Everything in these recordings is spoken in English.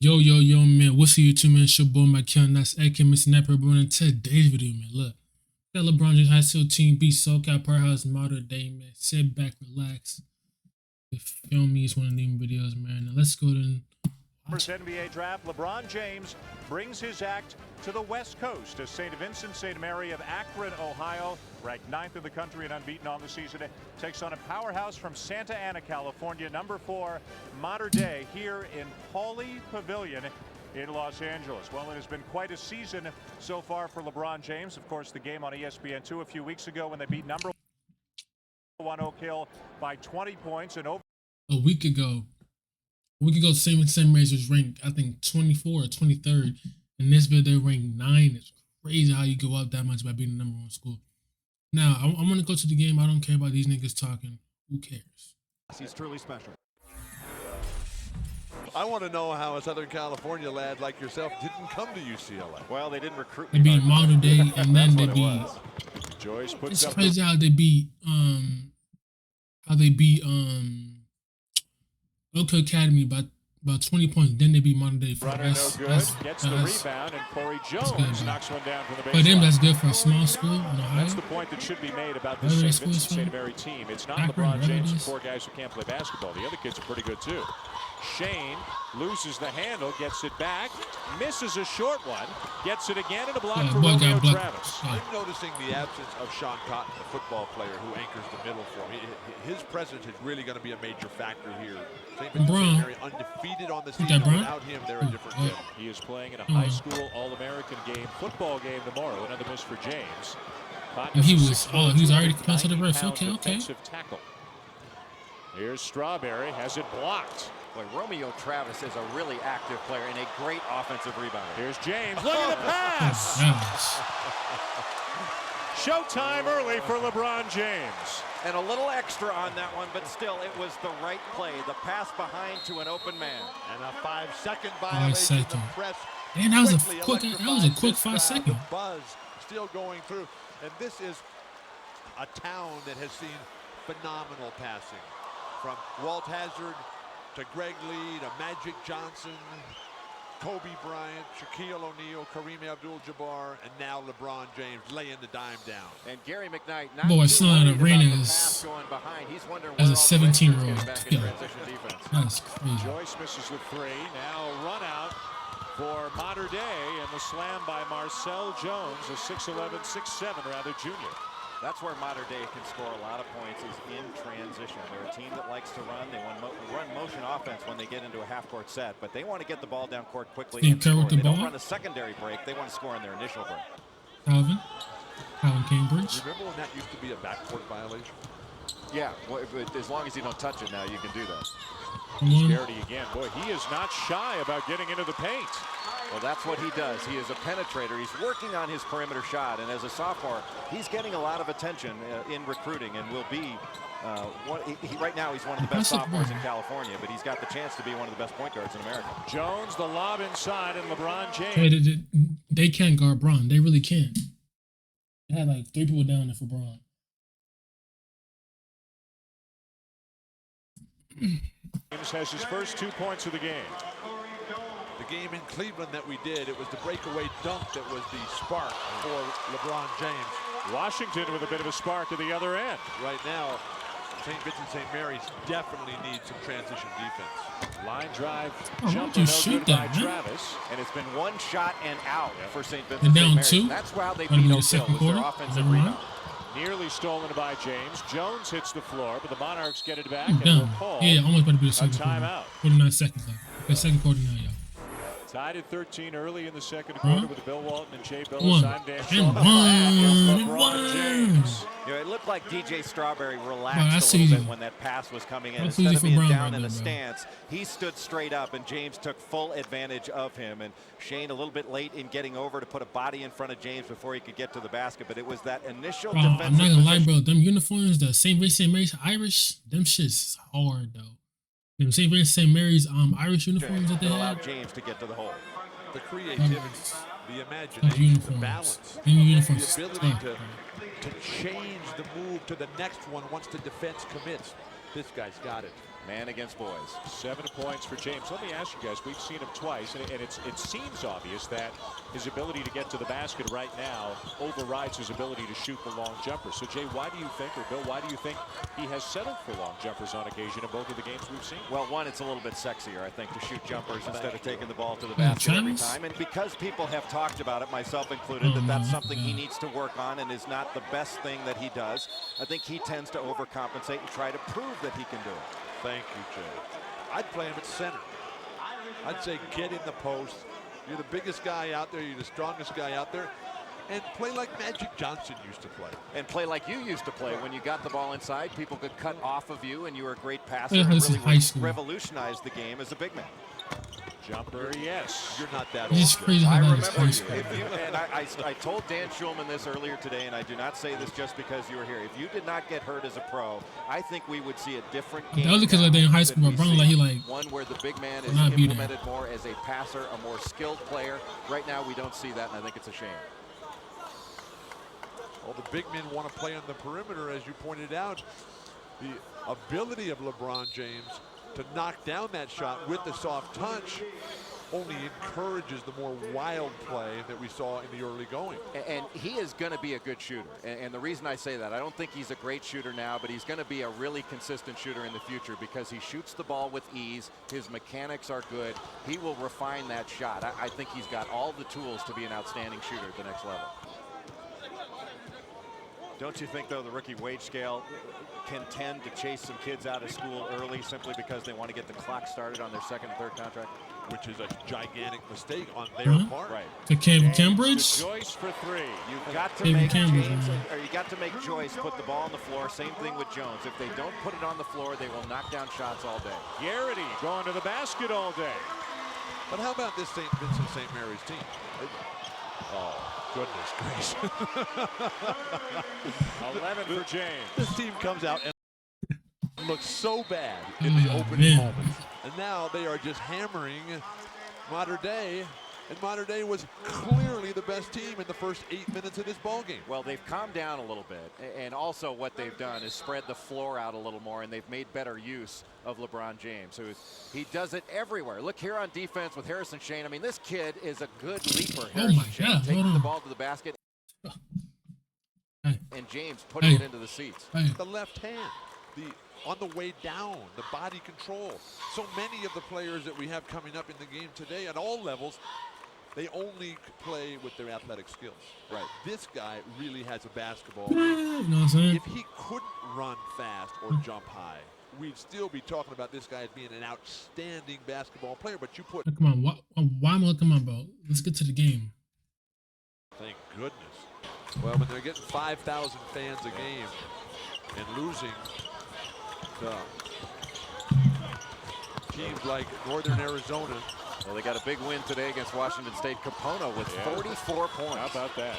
Yo, man, what's up, YouTube, man? It's your boy, Mickal, that's AK Mr. Napper, bro. In today's video, man, look, that LeBron James high school team beat SoCal powerhouse Mater Dei, man. Sit back, relax. You feel me? It's one of them videos, man. Now, let's go to First NBA draft, LeBron James brings his act to the West Coast as St. Vincent St. Mary of Akron, Ohio, ranked 9th in the country and unbeaten on the season, takes on a powerhouse from Santa Ana, California, number 4, Mater Dei, here in Pauley Pavilion in Los Angeles. Well, it has been quite a season so far for LeBron James. Of course, the game on ESPN2 a few weeks ago when they beat number 1 Oak Hill by 20 points and over. a week ago, St. Mary's was ranked, I think, 24 or 23rd. In this video, they're ranked 9. It's crazy how you go up that much by being the number 1 school. Now, I'm going to go to the game. I don't care about these niggas talking. Who cares? He's truly special. I want to know how a Southern California lad like yourself didn't come to UCLA. Well, they didn't recruit They me. beat Mater Dei, and then they beat. Joyce puts It's up crazy how they beat Oak Academy by 20 points. Then they beat Mater Dei. Runner no good. Gets the rebound, and Corey Jones knocks one down from the baseline. For them, that's good for a small school in Ohio. That's the point that should be made about this St. Vincent St. Mary team. It's not LeBron James and 4 guys who can't play basketball. The other kids are pretty good too. Shane loses the handle, gets it back, misses a short one, gets it again, and a block for Romeo Travis. I'm noticing the absence of Sean Cotton, the football player who anchors the middle for me. His presence is really going to be a major factor here. St. Vincent St. Mary undefeated on the season. Without him, they're a different team. He is playing in a high school All-American football game tomorrow. Another miss for James. And he was already close to the ref. Okay. Tackle. Here's Strawberry, has it blocked. Boy, Romeo Travis is a really active player and a great offensive rebounder. Here's James, look at the pass! Showtime early for LeBron James. And a little extra on that one, but still, it was the right play. The pass behind to an open man. And a 5-second violation. Man, that was a quick 5 seconds. Buzz still going through. And this is a town that has seen phenomenal passing. From Walt Hazard to Greg Lee to Magic Johnson, Kobe Bryant, Shaquille O'Neal, Kareem Abdul-Jabbar, and now LeBron James laying the dime down. And Gary McKnight, boy, son of Arena is as a 17-year-old. That's crazy. Joyce misses the 3. Now run out for Mater Dei, and the slam by Marcel Jones, a 6'11", 6'7", rather, junior. That's where Mater Dei can score a lot of points, is in transition. They're a team that likes to run. They run motion offense when they get into a half-court set, but they want to get the ball down court quickly and score. They don't run a secondary break. They want to score in their initial break. Calvin Cambridge. Remember when that used to be a backcourt violation? Yeah, well, as long as you don't touch it now, you can do that. Scaredy again. Boy, he is not shy about getting into the paint. Well, that's what he does. He is a penetrator. He's working on his perimeter shot, and as a sophomore, he's getting a lot of attention in recruiting, and will be right now he's one of the best sophomores in California, but he's got the chance to be one of the best point guards in America. Jones, the lob inside, and LeBron James. They can't guard Bron. They really can't. They had like 3 people down there for Bron. James has his first 2 points of the game. The game in Cleveland that we did, it was the breakaway dunk that was the spark for LeBron James. Washington with a bit of a spark at the other end. Right now, St. Vincent St. Mary's definitely needs some transition defense. Line drive, jump no good by Travis. And it's been 1 shot and out for St. Vincent St. Mary's. Two. That's why they beat Oak Hill with their offensive rebound. Nearly stolen by James. Jones hits the floor, but the Monarchs get it back. Yeah, almost about to be a second timeout. 49 seconds left. Okay, second quarter now, y'all. Tied at 13 early in the second quarter with Bill Walton and Jay Billis. James. You know, it looked like DJ Strawberry relaxed a little bit when that pass was coming in. Instead of being down in a stance, he stood straight up, and James took full advantage of him. And Shane a little bit late in getting over to put a body in front of James before he could get to the basket. But it was that initial defensive I'm not gonna lie, bro. Them uniforms, the St. Vincent St. Mary's Irish, them shit's hard, though. Them St. Vincent St. Mary's Irish uniforms that they allowed James to get to the hole. The creativity, the imagination, the balance, the ability to change the move to the next one once the defense commits. This guy's got it. Man against boys. 7 points for James. Let me ask you guys, we've seen him twice, and it seems obvious that his ability to get to the basket right now overrides his ability to shoot the long jumper. So, Jay, why do you think, or Bill, why do you think he has settled for long jumpers on occasion in both of the games we've seen? Well, one, it's a little bit sexier, I think, to shoot jumpers instead of taking the ball to the basket every time. And because people have talked about it, myself included, that that's something he needs to work on and is not the best thing that he does, I think he tends to overcompensate and try to prove that he can do it. Thank you, Jay. I'd play him at center. I'd say get in the post. You're the biggest guy out there. You're the strongest guy out there. And play like Magic Johnson used to play. And play like you used to play. When you got the ball inside, people could cut off of you, and you were a great passer. And really revolutionized the game as a big man. Jumper, yes. You're not that old. Crazy I remember and I told Dan Schulman this earlier today, and I do not say this just because you were here. If you did not get hurt as a pro, I think we would see a different game. That was because like in high school, LeBron one where the big man is implemented more as a passer, a more skilled player. Right now, we don't see that, and I think it's a shame. Well, the big men want to play on the perimeter, as you pointed out. The ability of LeBron James to knock down that shot with the soft touch only encourages the more wild play that we saw in the early going. And he is going to be a good shooter. And the reason I say that, I don't think he's a great shooter now, but he's going to be a really consistent shooter in the future because he shoots the ball with ease. His mechanics are good. He will refine that shot. I think he's got all the tools to be an outstanding shooter at the next level. Don't you think, though, the rookie wage scale can tend to chase some kids out of school early simply because they want to get the clock started on their second and third contract? Which is a gigantic mistake on their part. Right. To Cambridge? Joyce for 3. You've got to make James, or you got to make Joyce put the ball on the floor. Same thing with Jones. If they don't put it on the floor, they will knock down shots all day. Garrity going to the basket all day. But how about this St. Vincent St. Mary's team? Oh. Goodness gracious. 11 for James. This team comes out and looks so bad in the opening moments. And now they are just hammering Mater Dei. And Mater Dei was clearly the best team in the first 8 minutes of this ball game. Well, they've calmed down a little bit. And also what they've done is spread the floor out a little more, and they've made better use of LeBron James, he does it everywhere. Look here on defense with Harrison Shane. I mean, this kid is a good leaper. Harrison Shane taking the ball to the basket. And James putting it into the seats. The left hand, on the way down, the body control. So many of the players that we have coming up in the game today at all levels, they only play with their athletic skills. Right. This guy really has a basketball. You know what I'm saying? If he couldn't run fast or jump high, we'd still be talking about this guy as being an outstanding basketball player. But you put... Come on, why am I looking on, bro? Let's get to the game. Thank goodness. Well, when they're getting 5,000 fans a game and losing to teams like Northern Arizona. Well, they got a big win today against Washington State. Capono with 44 points. How about that?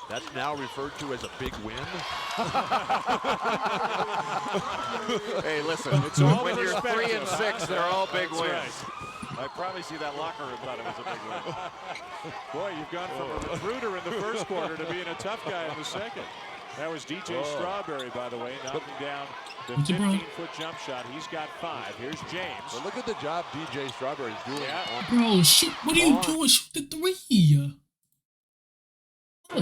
That's now referred to as a big win. Hey, listen, when you're 3 and 6, they're all big wins. Right. I promise you that locker room thought it was a big win. Boy, you've gone from a recruiter in the first quarter to being a tough guy in the second. That was DJ Strawberry, by the way, knocking down the 15-foot jump shot. He's got 5. Here's James. Well, look at the job DJ Strawberry's doing. Yeah. Bro, shoot. What are you doing? Shoot the 3.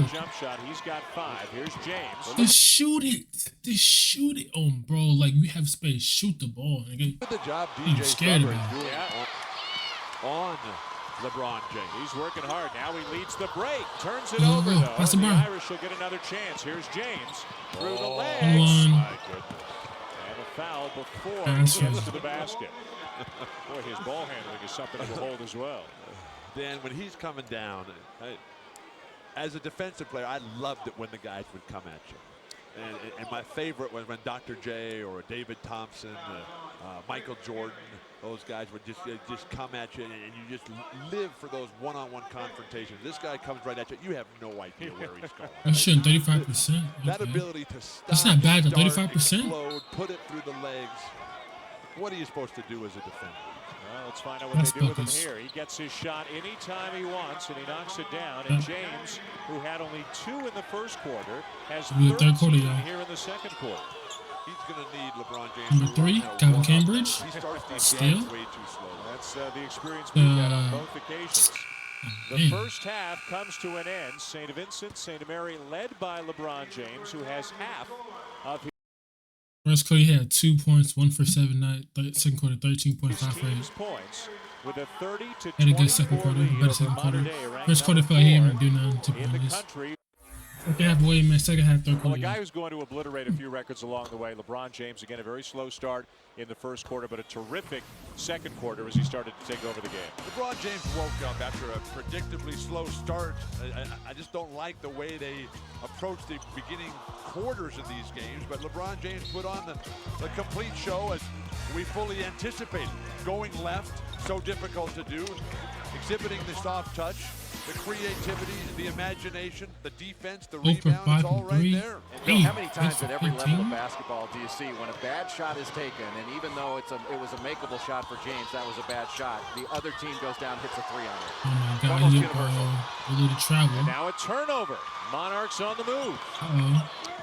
Jump shot. He's got 5. Here's James. Just shoot it. Just shoot it. Oh, bro, like you have space. Shoot the ball. Nigga. Look at the job DJ Strawberry's doing on LeBron James. He's working hard. Now he leads the break. Turns it over, though. And the Irish will get another chance. Here's James through the legs. My goodness. And a foul before he gets to the basket. Boy, his ball handling is something to behold as well. Dan, when he's coming down, as a defensive player, I loved it when the guys would come at you. And my favorite was when Dr. J or David Thompson, Michael Jordan, those guys would just come at you, and you just live for those one-on-one confrontations. This guy comes right at you. You have no idea where he's going. I'm shooting 35%. That ability to stop, that's not bad, 35%. Explode, put it through the legs. What are you supposed to do as a defender? Well, let's find out what they do with him here. He gets his shot anytime he wants, and he knocks it down. And James, who had only 2 in the first quarter, has 13 here in the second quarter. He's going to need LeBron James. Number 3, Calvin Cambridge. He starts these Still. games way too slow. That's the experience we've had on both occasions. The first half comes to an end. St. Vincent, St. Mary led by LeBron James, who has half of his First quarter, he had 2 points, 1 for 7. Second quarter, 13.5 for 8. points with a 30 to Had a good second quarter, better second quarter. First quarter felt like he didn't do nothing, to be honest. Second half, William, man. Second half, third Well, quarter. a guy who's going to obliterate a few records along the way. LeBron James, again, a very slow start in the first quarter, but a terrific second quarter as he started to take over the game. LeBron James woke up after a predictably slow start. I just don't like the way they approach the beginning quarters of these games, but LeBron James put on the complete show as we fully anticipated. Going left, so difficult to do, exhibiting the soft touch, the creativity, the imagination, the defense, the rebound, it's all right there. And Bill, how many times at every level of basketball do you see when a bad shot is taken, and even though it was a makeable shot for James, that was a bad shot, the other team goes down, hits a 3 on it. Oh my God, almost universal. A little travel. And now a turnover. Monarchs on the move.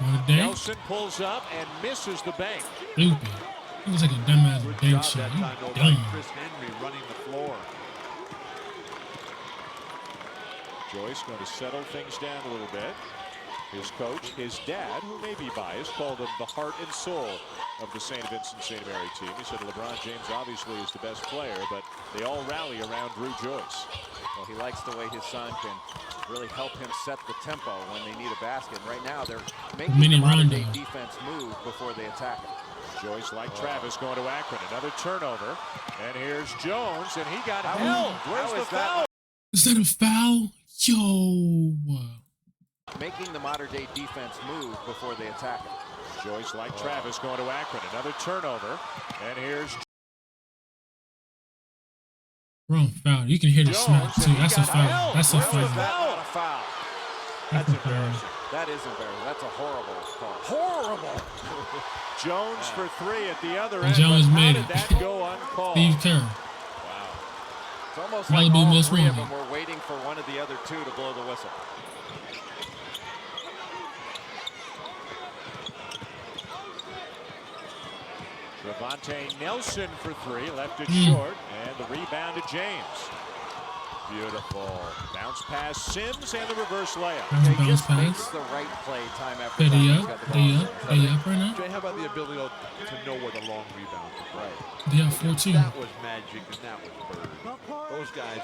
Mater Dei. Nelson pulls up and misses the bank. Stupid. It was like a dumbass Good bank job shot. that time, though, by Dumb. Chris Henry running the floor. Joyce going to settle things down a little bit. His coach, his dad, who may be biased, called him the heart and soul of the St. Vincent St. Mary team. He said LeBron James obviously is the best player, but they all rally around Drew Joyce. Well, he likes the way his son can really help him set the tempo when they need a basket. And right now, they're making the Mater Dei defense move before they attack it. Joyce, like Travis, going to Akron. Another turnover. And here's Jones, and he got held. Where's the foul? Is that a foul? Yo. Making the Mater Dei defense move before they attack it. Joyce, like Travis, going to Akron. Another turnover. And here's Wrong foul. You can hear the Jones, smack too. That's a foul. held. That's a Where was foul. that? Not a foul. That's embarrassing. That is embarrassing. That's a horrible call. Horrible. Jones for 3 at the other And end. Jones How made did it. that go uncalled? Steve Kerr. It's almost That'll like be all most 3 of wanted. them were waiting for one of the other 2 to blow the whistle. Trevante Nelson for 3, left it short, and the rebound to James. Beautiful. Bounce pass Sims and the reverse layup. Bounce He just makes pass. the right play time after They time. He's up. got the They ball. up. They up right now. Jay, how about the ability to know where the long rebound is? Right. They up 14. That was magic, and that was Bird. Those guys,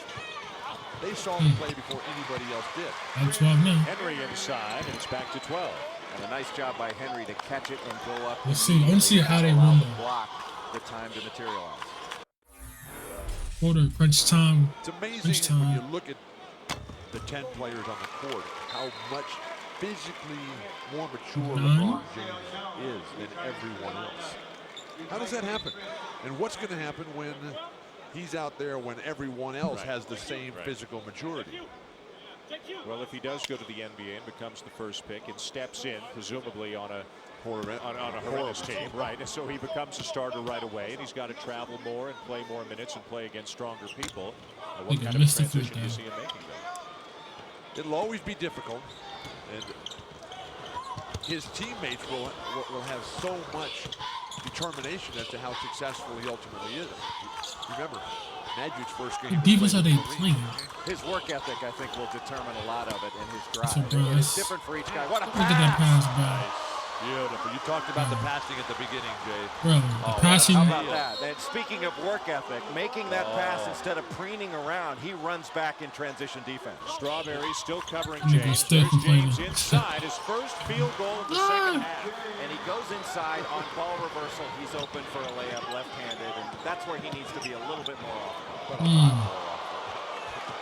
they saw the play before anybody else did. Up 12 now. Henry inside, and it's back to 12. And a nice job by Henry to catch it and go up. Let's see. I want to see how they allow run the though. block the time to materialize. Quarter crunch time. It's amazing Crunch when time. you look at the 10 players on the court, how much physically more mature 9. LeBron James is than everyone else. How does that happen? And what's going to happen when he's out there when everyone else has the same physical maturity? Well, if he does go to the NBA and becomes the first pick and steps in, presumably on a horrendous team, right? And so he becomes a starter right away, and he's got to travel more and play more minutes and play against stronger people. What kind of transition do you see him making, though? It'll always be difficult, and his teammates will have so much determination as to how successful he ultimately is. Remember, Magic's first game. The defense are they playing? His work ethic, I think, will determine a lot of it, and his drive. Surprise. It's different for each guy. What a Look at that pass! pass, bro. Beautiful. You talked about the passing at the beginning, Jay. Bro, the passing. How about that? And speaking of work ethic, making that pass instead of preening around, he runs back in transition defense. Strawberry still covering Nigga James. still There's complaining. James inside, his first field goal of the second half. And he goes inside on ball reversal. He's open for a layup left-handed, and that's where he needs to be a little bit more off.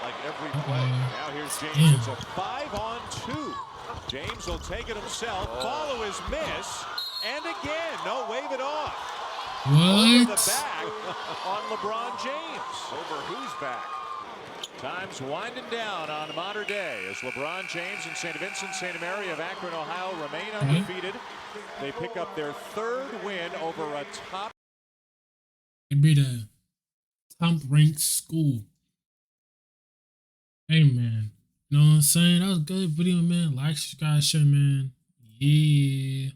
Like every play. Now here's James. It's a 5-on-2. James will take it himself, follow his miss, and again, no, wave it off. Over the What? back on LeBron James. Over who's back? Time's winding down on Mater Dei as LeBron James and St. Vincent St. Mary of Akron, Ohio remain undefeated. They pick up their 3rd win over a top. It be the top-ranked school. Hey, man. You know what I'm saying? That was a good video, man. Like, subscribe, share, man. Yeah.